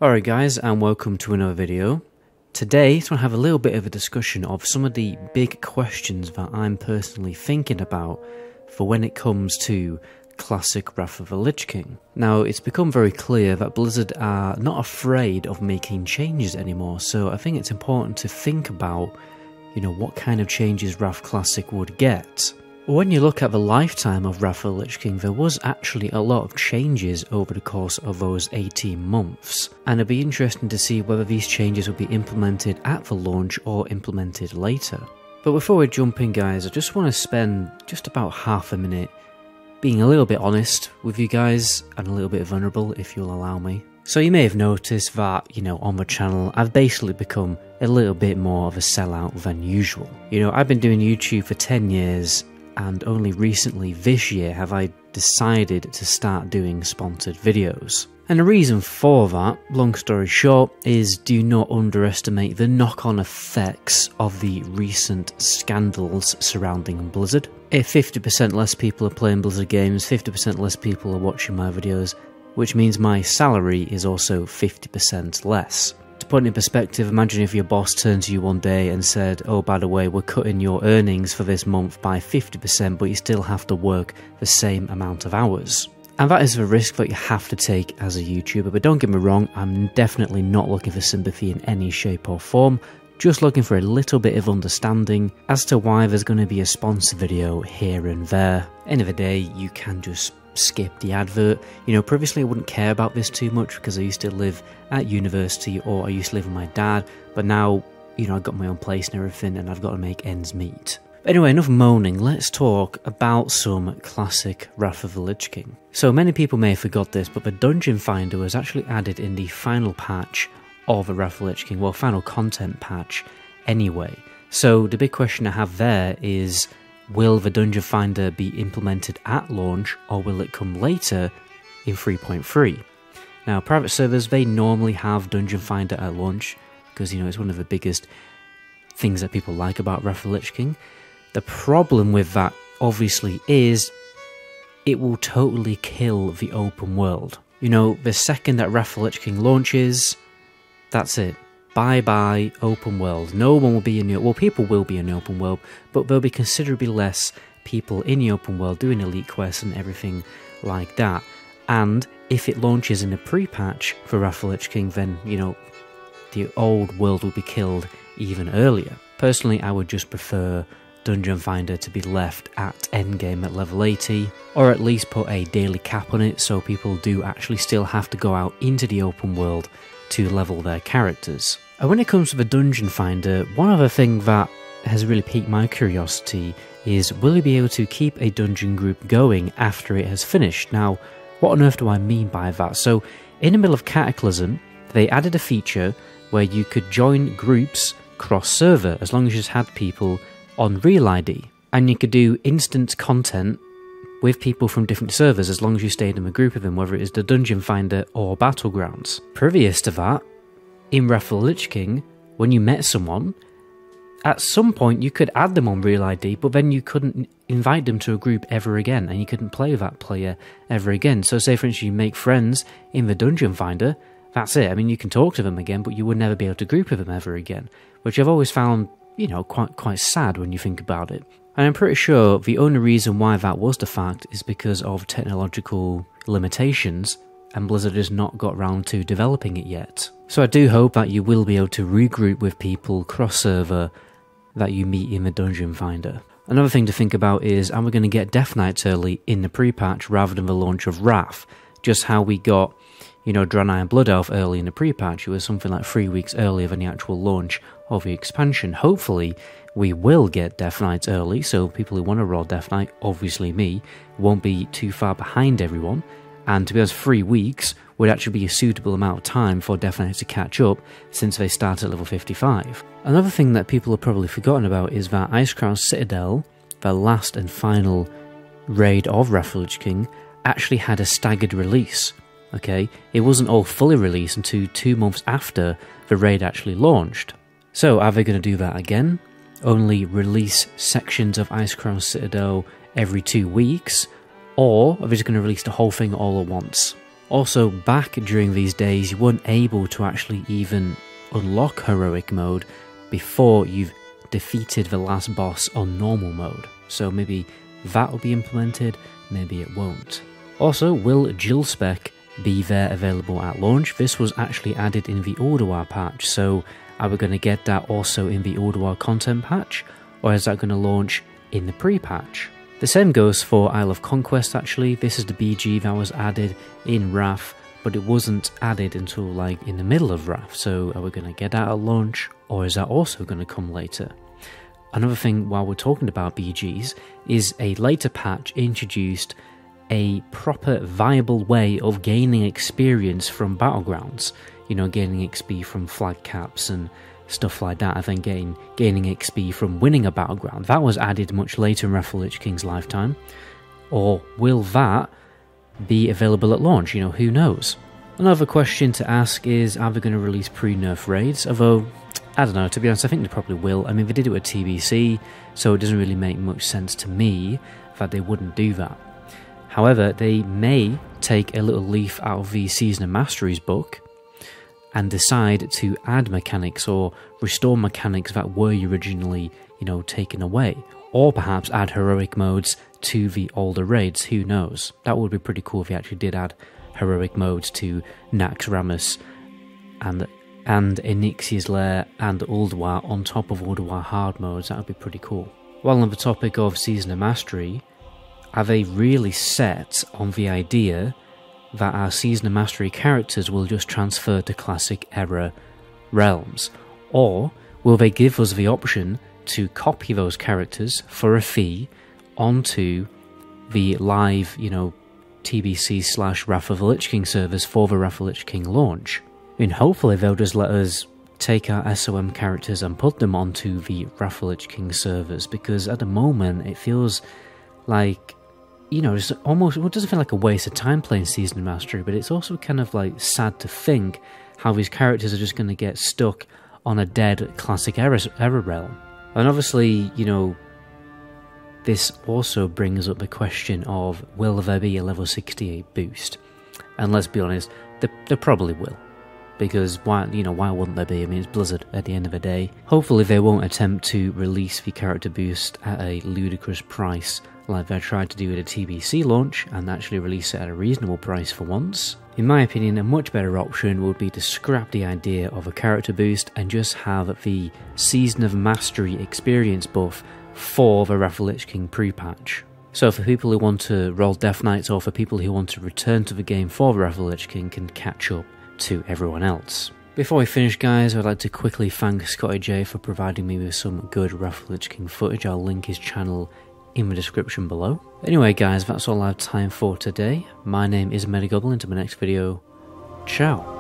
Alright guys, and welcome to another video. Today, I want to have a little bit of a discussion of some of the big questions that I'm personally thinking about for when it comes to classic Wrath of the Lich King. Now, it's become very clear that Blizzard are not afraid of making changes anymore, so I think it's important to think about, what kind of changes Wrath Classic would get. When you look at the lifetime of Wrath of the Lich King, there was actually a lot of changes over the course of those 18 months, and it'd be interesting to see whether these changes will be implemented at the launch or implemented later. But before we jump in guys, I just want to spend just about half a minute being a little bit honest with you guys, and a little bit vulnerable if you'll allow me. So you may have noticed that, on the channel, I've basically become a little bit more of a sellout than usual. I've been doing YouTube for 10 years, and only recently this year have I decided to start doing sponsored videos. And the reason for that, long story short, is do not underestimate the knock-on effects of the recent scandals surrounding Blizzard. If 50% less people are playing Blizzard games, 50% less people are watching my videos, which means my salary is also 50% less. To put it in perspective, imagine if your boss turned to you one day and said, oh, by the way, we're cutting your earnings for this month by 50%, but you still have to work the same amount of hours. And that is the risk that you have to take as a YouTuber, but don't get me wrong, I'm definitely not looking for sympathy in any shape or form, just looking for a little bit of understanding as to why there's going to be a sponsor video here and there. End of the day, you can just skip the advert. Previously I wouldn't care about this too much because I used to live at university or I used to live with my dad, but now, I've got my own place and everything and I've got to make ends meet. But anyway, enough moaning, let's talk about some classic Wrath of the Lich King. So many people may have forgot this, but the Dungeon Finder was actually added in the final patch of the Wrath of the Lich King, well, final content patch anyway. So the big question I have there is, will the Dungeon Finder be implemented at launch, or will it come later in 3.3? Now, private servers, they normally have Dungeon Finder at launch, because, it's one of the biggest things that people like about Wrath of the Lich King. The problem with that, obviously, is it will totally kill the open world. The second that Wrath of the Lich King launches, that's it. Bye-bye open world. No one will be in the... Well, people will be in the open world, but there'll be considerably less people in the open world doing elite quests and everything like that. And if it launches in a pre-patch for Wrath of the Lich King, then, the old world will be killed even earlier. Personally, I would just prefer Dungeon Finder to be left at endgame at level 80, or at least put a daily cap on it so people do actually still have to go out into the open world to level their characters. And when it comes to the Dungeon Finder, one other thing that has really piqued my curiosity is, will you be able to keep a dungeon group going after it has finished? Now, what on earth do I mean by that? So, in the middle of Cataclysm, they added a feature where you could join groups cross-server as long as you just had people on Real ID. And you could do instant content with people from different servers as long as you stayed in a group of them, whether it is the Dungeon Finder or Battlegrounds. Previous to that, in Wrath of the Lich King, when you met someone, at some point you could add them on Real ID, but then you couldn't invite them to a group ever again, and you couldn't play with that player ever again. So say for instance you make friends in the Dungeon Finder, that's it. I mean, you can talk to them again, but you would never be able to group with them ever again, which I've always found, quite sad when you think about it. And I'm pretty sure the only reason why that was the fact is because of technological limitations, and Blizzard has not got round to developing it yet. So I do hope that you will be able to regroup with people cross-server that you meet in the Dungeon Finder. Another thing to think about is, are we going to get Death Knights early in the pre-patch rather than the launch of Wrath? Just how we got, Draenei and Blood Elf early in the pre-patch. It was something like 3 weeks earlier than the actual launch of the expansion. Hopefully, we will get Death Knights early, so people who want to roll Death Knight, obviously me, won't be too far behind everyone. And to be honest, 3 weeks would actually be a suitable amount of time for Death Knights to catch up, since they start at level 55. Another thing that people have probably forgotten about is that Icecrown Citadel, the last and final raid of Wrath of the Lich King, actually had a staggered release. Okay, it wasn't all fully released until 2 months after the raid actually launched. So are they going to do that again? Only release sections of Icecrown Citadel every 2 weeks? Or are they just going to release the whole thing all at once? Also, back during these days, you weren't able to actually even unlock heroic mode before you've defeated the last boss on normal mode. So maybe that will be implemented, maybe it won't. Also, will Jill Spec be there available at launch? This was actually added in the Order patch, so are we going to get that also in the Order content patch, or is that going to launch in the pre-patch? The same goes for Isle of Conquest actually. This is the BG that was added in Wrath, but it wasn't added until like in the middle of Wrath, so are we going to get that at launch, or is that also going to come later? Another thing while we're talking about BGs is a later patch introduced a proper viable way of gaining experience from Battlegrounds. You know, gaining XP from flag caps and stuff like that, and then gaining XP from winning a battleground. That was added much later in Wrath of the Lich King's lifetime. Or will that be available at launch? You know, who knows? Another question to ask is, are they going to release pre-Nerf Raids? Although, I don't know, to be honest, I think they probably will. I mean, they did it with TBC, so it doesn't really make much sense to me that they wouldn't do that. However, they may take a little leaf out of the Season of Mastery's book and decide to add mechanics or restore mechanics that were originally, you know, taken away. Or perhaps add heroic modes to the older raids, who knows. That would be pretty cool if they actually did add heroic modes to Naxxramas and Onyxia's Lair and Ulduar on top of Ulduar hard modes. That would be pretty cool. While on the topic of Season of Mastery, are they really set on the idea that our Season of Mastery characters will just transfer to Classic Era realms? Or will they give us the option to copy those characters for a fee onto the live, you know, TBC / Wrath of the Lich King servers for the Wrath of the Lich King launch? I mean, hopefully they'll just let us take our SOM characters and put them onto the Wrath of the Lich King servers, because at the moment it feels like, you know, it's almost, well, it doesn't feel like a waste of time playing Season of Mastery, but it's also kind of like sad to think how these characters are just going to get stuck on a dead Classic Era realm. And obviously, you know, this also brings up the question of, will there be a level 68 boost? And let's be honest, there probably will. Because why wouldn't there be? I mean, it's Blizzard at the end of the day. Hopefully they won't attempt to release the character boost at a ludicrous price like they tried to do with a TBC launch, and actually release it at a reasonable price for once. In my opinion, a much better option would be to scrap the idea of a character boost and just have the Season of Mastery experience buff for the Wrath of the Lich King pre-patch. So for people who want to roll Death Knights, or for people who want to return to the game for the Wrath of the Lich King, can catch up to everyone else. Before we finish, guys, I'd like to quickly thank Scottejaye for providing me with some good Wrath of the Lich King footage. I'll link his channel in the description below. Anyway, guys, that's all I have time for today. My name is MetaGoblin. Until my next video, ciao.